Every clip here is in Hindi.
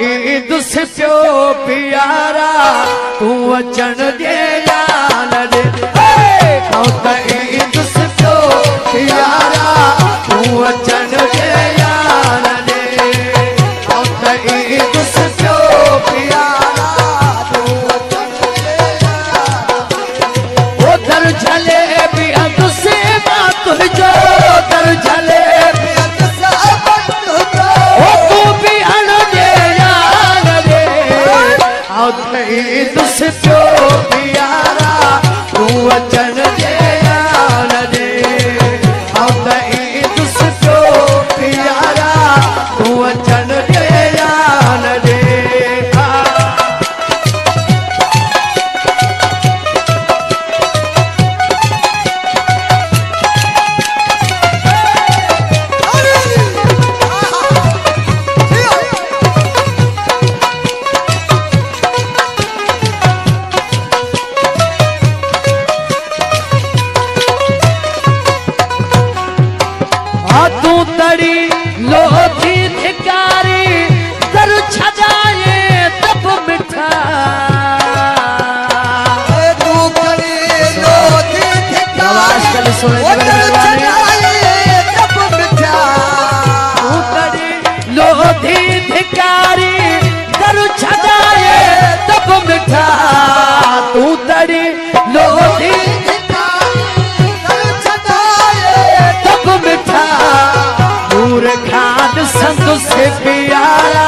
ईद से प्यो प्यारा तू अचन दे जान दे ईद से प्यो प्यारा तू अचन दे जान दे ईद से प्यो प्यारा तू अचन दे उधर चले भी अंत से बात जो उधर चले ईद से प्यो प्यारा तू अचन दे जान दे ईद से प्यो प्यारा तू अचन दे जान दे तू तड़ी लोधी धिकारी कर छजाए तब मिठा तू तड़ी लोधी धिकारी तब मिठा तू तड़ी लोधी धिकारी कर छजाए तब मिठा तू तड़ी लोधी संत से प्यारा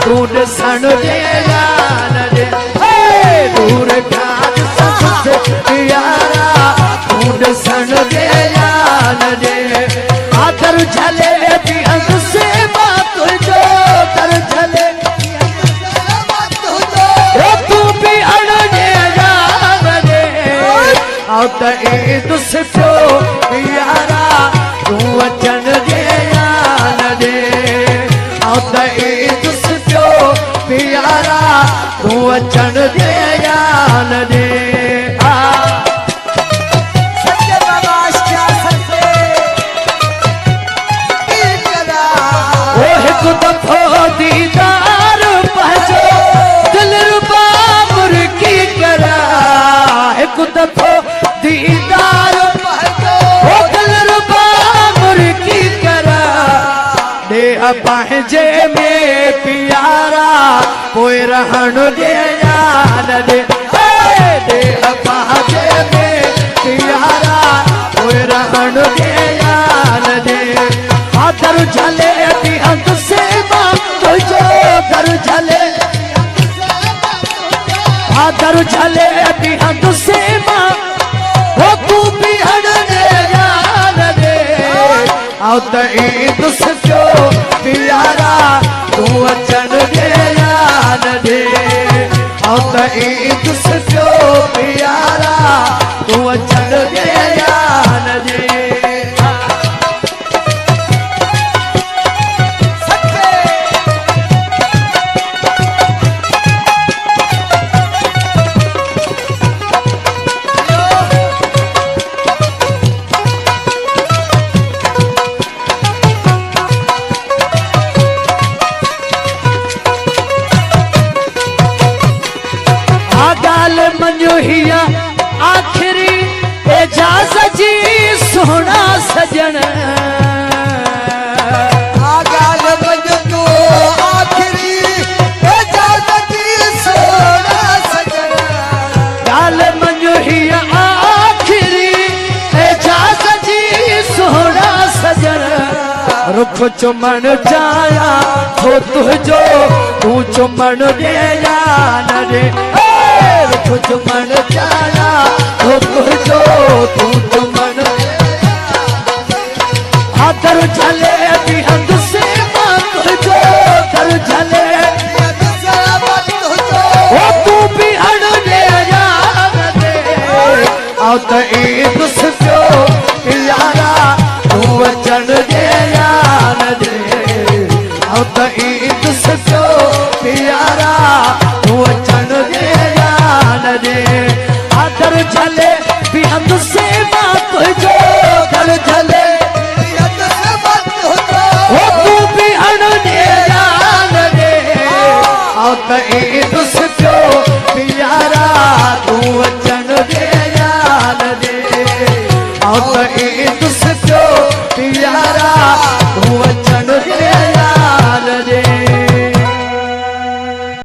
दूर सन दे जान दे दूर खाद संत से प्यारा दूर सन दे जान दे आदर झले अंग से बात जो कर झले तू भी अड़ दे जान दे ईद से प्यो प्यारा तू अचन दे जान दे ईद से प्यो प्यारा तू अचन दे जान दे सच्चे बाबा क्या सच्चे एक दफो दीदार पहचो दिल रुबा मुर्गी करा एक दफो दीदार पहचो दिल रुबा मुर्गी करा दे पंहिंजे में प्यारा पोइ रहण दे जान दे पंहिंजे में प्यारा पोइ रहण दे जान दे आदर झले अंत से बात जो दर झले आदर झले अंत से बात वो तू भी हण दे जान दे ईद से प्यो प्यारा तू अचन दे जान दे ईद से प्यो प्यारा तू अचन दे जान दे मनोहिया आखिरी इजाजत जी सोना सजन गाल बज तो आखिरी इजाजत जी सोना सजन गाल मनोहिया आखिरी इजाजत जी सोना सजन रुख चुमन जाया हो तुझो तू चुमन दे जान दे चुमन जाया हो तुझो तू चुमन आदर झले अंग से बात जो दर झले हो तू भी अड़ दे जान दे ईद से प्यो प्यारा तू अचन दे जान दे ईद से प्यो प्यारा तू अचन दे दे आदर झले भी अंत से बात जो दर झले हो तू भी अड़ दे जान दे त ईदुस पियो प्यारा तू अचण दे जान दे आओ त